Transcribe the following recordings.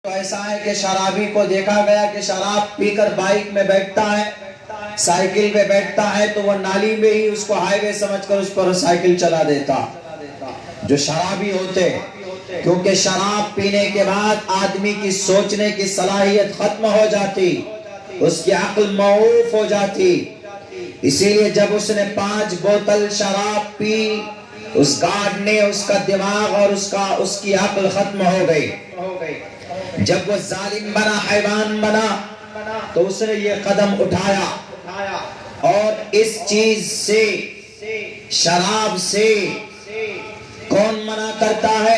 تو ایسا ہے کہ شرابی کو دیکھا گیا کہ شراب پی کر بائک میں بیٹھتا ہے، سائیکل پہ بیٹھتا ہے تو وہ نالی میں ہی اس کو ہائی وے سمجھ کر اس پر سائیکل چلا دیتا جو شرابی ہوتے، کیونکہ شراب پینے کے بعد آدمی کی سوچنے کی صلاحیت ختم ہو جاتی، اس کی عقل موف ہو جاتی۔ اسی لیے جب اس نے 5 بوتل شراب پی، اس گارڈ نے اس کا دماغ اور اس کی عقل ختم ہو گئی۔ جب وہ ظالم بنا، حیوان بنا، تو اس نے یہ قدم اٹھایا اور اس چیز سے، شراب سے کون منع کرتا ہے؟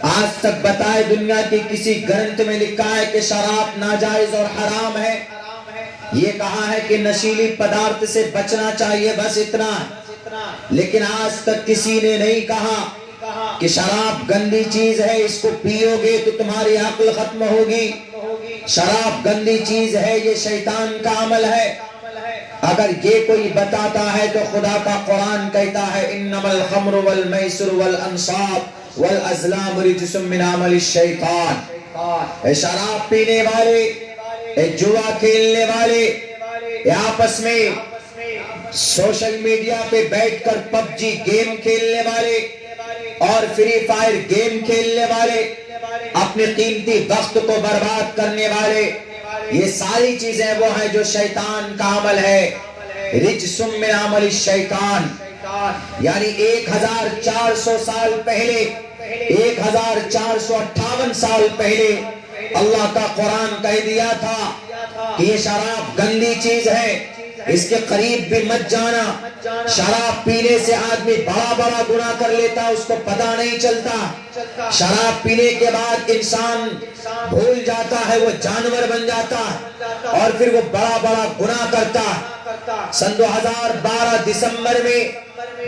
آج تک بتائے دنیا کی کسی گرنتھ میں لکھا ہے کہ شراب ناجائز اور حرام ہے؟ یہ کہا ہے کہ نشیلی پدارت سے بچنا چاہیے، بس اتنا۔ لیکن آج تک کسی نے نہیں کہا کہ شراب گندی چیز ہے، اس کو پیو گے تو تمہاری عقل ختم ہوگی، شراب گندی چیز ہے، یہ شیطان کا عمل ہے۔ اگر یہ کوئی بتاتا ہے تو خدا کا قرآن کہتا ہے انما الخمر والمیسر والانصاب والازلام رجس من عمل الشیطان۔ اے شراب پینے والے، اے جوا کھیلنے والے، اے آپس میں سوشل میڈیا پہ بیٹھ کر پب جی گیم کھیلنے والے اور فری فائر گیم کھیلنے والے، اپنے قیمتی وقت کو برباد کرنے والے، یہ ساری چیزیں وہ ہیں جو شیطان کا عمل ہے۔ رجس من عمل الشیطان، یعنی 1400 سال پہلے، 1458 سال پہلے اللہ کا قرآن کہہ دیا تھا کہ یہ شراب گندی چیز ہے، اس کے قریب بھی مت جانا۔ شراب پینے سے آدمی بڑا بڑا گناہ کر لیتا، اس کو پتہ نہیں چلتا۔ شراب پینے کے بعد انسان بھول جاتا ہے، وہ جانور بن جاتا ہے اور پھر وہ بڑا بڑا گناہ کرتا۔ سن 2012 دسمبر میں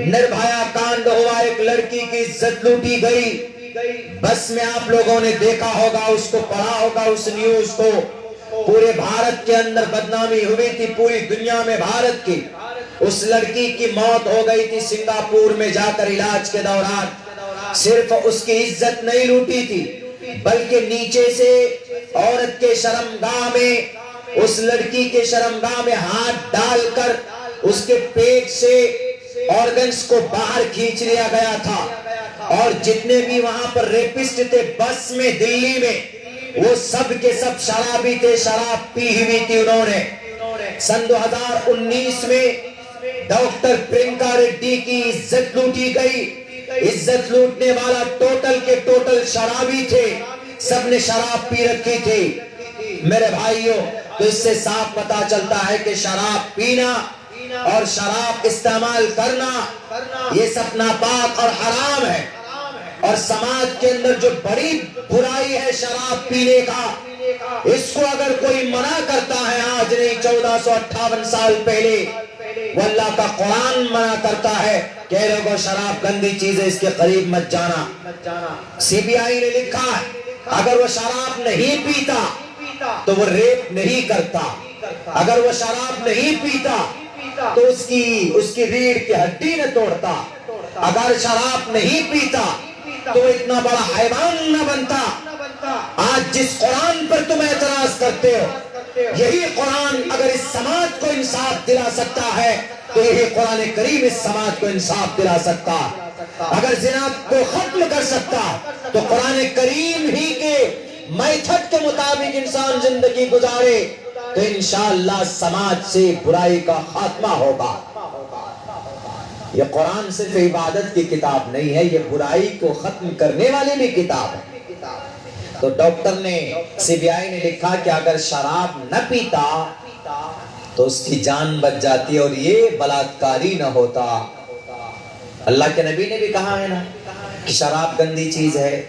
نربھیا کانڈ ہوا، ایک لڑکی کی عزت لوٹی گئی۔ بس میں آپ لوگوں نے دیکھا ہوگا، اس کو پڑھا ہوگا، اس نیوز کو۔ پورے بھارت کے اندر بدنامی ہوئی تھی، پوری دنیا میں بھارت کی۔ اس لڑکی کی موت ہو گئی تھی سنگاپور میں جا کر علاج کے دوران۔ صرف اس کی عزت نہیں لوٹی تھی بلکہ نیچے سے عورت کے شرمگاہ میں، اس لڑکی کے شرمگاہ میں ہاتھ ڈال کر اس کے پیٹ سے آرگنز کو باہر کھینچ لیا گیا تھا، اور جتنے بھی وہاں پر ریپسٹ تھے بس میں، دلی میں، وہ سب کے سب شرابی تھے، شراب پی ہوئی تھی انہوں نے۔ سن 2019 میں ڈاکٹر پرینکا ریڈی کی عزت لوٹی گئی۔ عزت لوٹنے والا ٹوٹل کے ٹوٹل شرابی تھے، سب نے شراب پی رکھی تھی۔ میرے بھائیوں، تو اس سے صاف پتا چلتا ہے کہ شراب پینا اور شراب استعمال کرنا یہ سب ناپاک اور حرام ہے، اور سماج کے اندر جو بڑی برائی ہے شراب پینے کا، اس کو اگر کوئی منع کرتا ہے آج نہیں 1458 سال پہلے، وہ اللہ کا قرآن منع کرتا ہے کہ اے لوگوں شراب گندی چیز ہے، اس کے قریب مت جانا۔ سی بی آئی نے لکھا ہے اگر وہ شراب نہیں پیتا تو وہ ریپ نہیں کرتا، اگر وہ شراب نہیں پیتا تو اس کی ریڑھ کی ہڈی نہ توڑتا، اگر شراب نہیں پیتا تو اتنا بڑا حیوان نہ بنتا۔ آج جس قرآن پر تم اعتراض کرتے ہو، یہی قرآن اگر اس سماج کو انصاف دلا سکتا ہے تو یہی قرآن کریم اس سماج کو انصاف دلا سکتا۔ اگر زنا کو ختم کر سکتا تو قرآن کریم ہی کے میتھڈ کے مطابق انسان زندگی گزارے تو انشاءاللہ سماج سے برائی کا خاتمہ ہوگا۔ یہ قرآن صرف عبادت کی کتاب نہیں ہے، یہ برائی کو ختم کرنے والی بھی کتاب ہے۔ تو ڈاکٹر نے، سی بی آئی نے لکھا کہ اگر شراب نہ پیتا تو اس کی جان بچ جاتی اور یہ بلاکاری نہ ہوتا۔ اللہ کے نبی نے بھی کہا ہے نا کہ شراب گندی چیز ہے،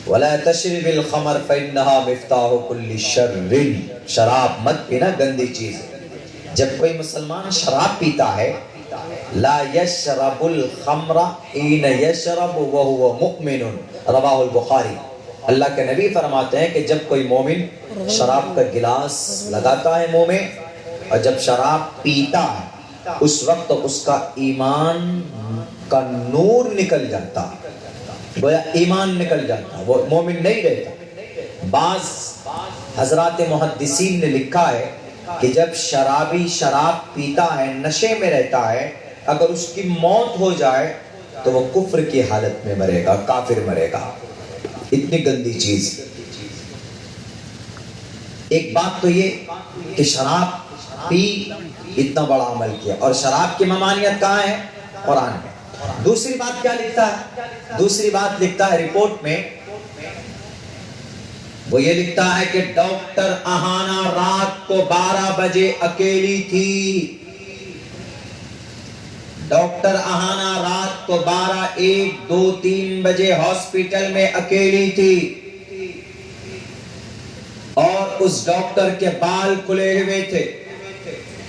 وَلَا تَشْرِبِ الْخَمَرْ فَإِنَّهَا مِفْتَاحُ كُلِّ شَرٍ، شراب مت پینا، گندی چیز ہے۔ جب کوئی مسلمان شراب پیتا ہے، لا يشرب الخمر حين يشرب وهو مؤمن، رواہ البخاری۔ اللہ کے نبی فرماتے ہیں کہ جب کوئی مومن شراب کا گلاس لگاتا ہے منہ میں اور جب شراب پیتا ہے، اس وقت اس کا ایمان کا نور نکل جاتا، گویا ایمان نکل جاتا، وہ مومن نہیں رہتا۔ بعض حضرات محدثین نے لکھا ہے کہ جب شرابی شراب پیتا ہے، نشے میں رہتا ہے، اگر اس کی موت ہو جائے تو وہ کفر کی حالت میں مرے گا، کافر مرے گا، اتنی گندی چیز۔ ایک بات تو یہ کہ شراب پی، اتنا بڑا عمل کیا، اور شراب کی ممانعت کہاں ہے؟ قرآن میں۔ دوسری بات کیا لکھتا ہے؟ دوسری بات لکھتا ہے رپورٹ میں، وہ یہ لکھتا ہے کہ ڈاکٹر اہانا رات کو 12 بجے اکیلی تھی۔ ڈاکٹر اہانا رات کو 12، 1، 2، 3 بجے ہاسپٹل میں اکیلی تھی، اور اس ڈاکٹر کے بال کھلے ہوئے تھے،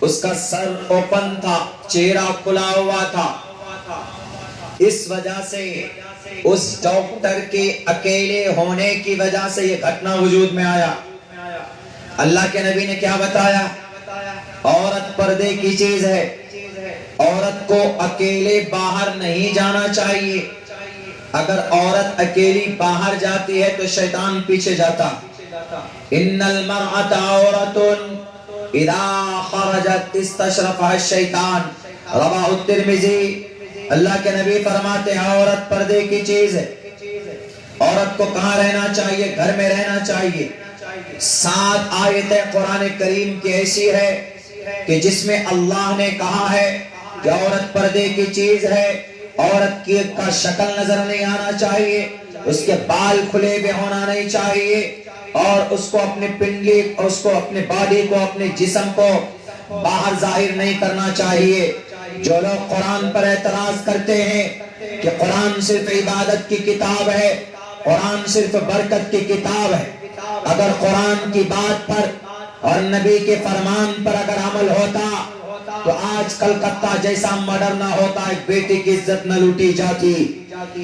اس کا سر اوپن تھا، چہرہ کھلا ہوا تھا۔ اس وجہ سے اس ڈاکٹر کے اکیلے ہونے کی وجہ سے یہ گھٹنا وجود میں آیا۔ اللہ کے نبی نے کیا بتایا؟ عورت پردے کی چیز ہے، عورت کو اکیلے باہر نہیں جانا چاہیے۔ اگر عورت اکیلی باہر جاتی ہے تو شیطان پیچھے جاتا۔ ان المرأة عورة اذا خرجت استشرفها الشیطان، رواہ الترمذی۔ اللہ کے نبی فرماتے ہیں عورت پردے کی چیز ہے، عورت کو کہاں رہنا چاہیے؟ گھر میں رہنا چاہیے۔ 7 آیتیں قرآن کریم کی ایسی ہے کہ جس میں اللہ نے کہا ہے کہ عورت پردے کی چیز ہے، عورت کی کا شکل نظر نہیں آنا چاہیے، اس کے بال کھلے ہوئے ہونا نہیں چاہیے، اور اس کو اپنے پنڈلی، اس کو اپنے باڈی کو، اپنے جسم کو باہر ظاہر نہیں کرنا چاہیے۔ جو لوگ قرآن پر اعتراض کرتے ہیں کہ قرآن صرف عبادت کی کتاب ہے، قرآن صرف برکت کی کتاب ہے، اگر قرآن کی بات پر اور نبی کے فرمان پر اگر عمل ہوتا تو آج کلکتہ جیسا مرڈر نہ ہوتا، ایک بیٹی کی عزت نہ لوٹی جاتی۔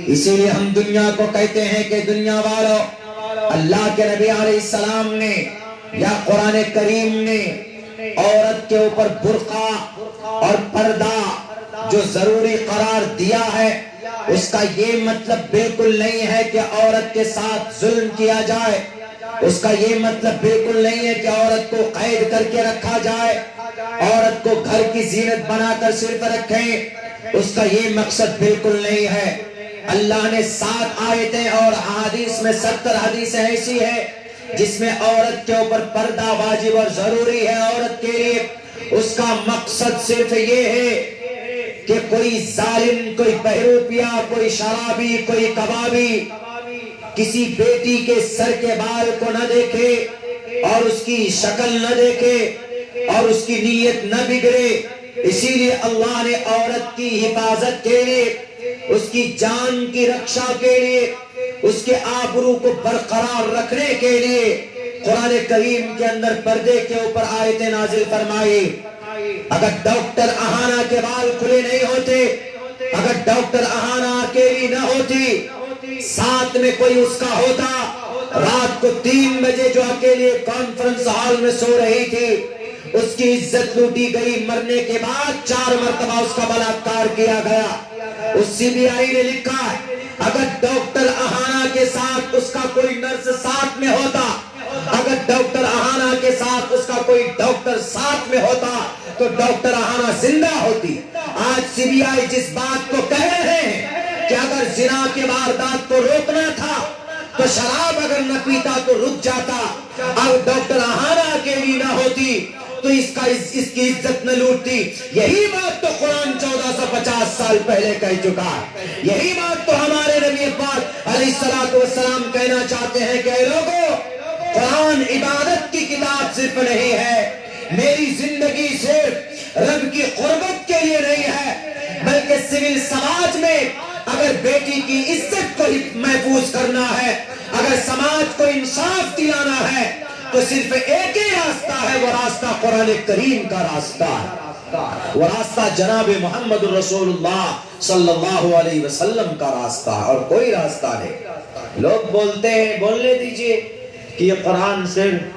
اسی لیے ہم دنیا کو کہتے ہیں کہ دنیا والوں، اللہ کے نبی علیہ السلام نے یا قرآن کریم نے عورت کے اوپر برقع اور پردہ جو ضروری قرار دیا ہے، اس کا یہ مطلب بالکل نہیں ہے کہ عورت کے ساتھ ظلم کیا جائے، اس کا یہ مطلب بالکل نہیں ہے کہ عورت کو قید کر کے رکھا جائے، عورت کو گھر کی زینت بنا کر صرف رکھیں، اس کا یہ مقصد بالکل نہیں ہے۔ اللہ نے 7 آیتیں اور حدیث میں 70 حدیثیں ایسی ہے جس میں عورت کے اوپر پردہ واجب اور ضروری ہے عورت کے لیے۔ اس کا مقصد صرف یہ ہے کہ کوئی ظالم، کوئی بہروپیہ، کوئی شرابی، کوئی کبابی کسی بیٹی کے سر کے بال کو نہ دیکھے اور اس کی شکل نہ دیکھے اور اس کی نیت نہ بگڑے۔ اسی لیے اللہ نے عورت کی حفاظت کے لیے، اس کی جان کی رکشا کے لیے، اس کے آبرو کو برقرار رکھنے کے لیے قرآن کریم کے اندر پردے کے اوپر آیتیں نازل فرمائی۔ اگر ڈاکٹر اہانا کے بال کھلے نہیں ہوتے، اگر ڈاکٹر اہانا اکیلی نہ ہوتی، ساتھ میں کوئی اس کا ہوتا، رات کو 3 بجے جو اکیلے کانفرنس ہال میں سو رہی تھی، اس کی عزت لوٹی گئی، مرنے کے بعد 4 مرتبہ اس کا بلاکار کیا گیا۔ اس سی بی آئی نے لکھا ہے اگر ڈاکٹر اہانا کے ساتھ اس کا کوئی نرس ساتھ میں ہوتا، اگر ڈاکٹر اہانا کے ساتھ اس کا کوئی ڈاکٹر ساتھ میں ہوتا تو ڈاکٹر اہانا زندہ ہوتی۔ آج سی بی آئی جس بات کو کہہ رہے ہیں کہ اگر زنا کے واردات کو روکنا تھا تو شراب اگر نہ پیتا تو رک جاتا، اگر ڈاکٹر اہانا اکیلی نہ ہوتی تو اس کی عزت نہ لوٹتی۔ یہی بات تو قرآن 1450 سال پہلے کہہ چکا ہے، یہی بات تو ہمارے نبی پاک علیہ السلام کہنا چاہتے ہیں کہ اے لوگوں، قرآن عبادت کی کتاب صرف نہیں ہے، میری زندگی صرف رب کی قربت کے لیے نہیں ہے، بلکہ سول سماج میں اگر بیٹی کی عزت کو محفوظ کرنا ہے، اگر سماج کو انصاف دلانا ہے تو صرف ایک ہی راستہ ہے، وہ راستہ قرآن کریم کا راستہ ہے، وہ راستہ جناب محمد رسول اللہ صلی اللہ علیہ وسلم کا راستہ ہے، اور کوئی راستہ نہیں۔ لوگ بولتے ہیں، بولنے دیجئے کہ یہ قرآن صرف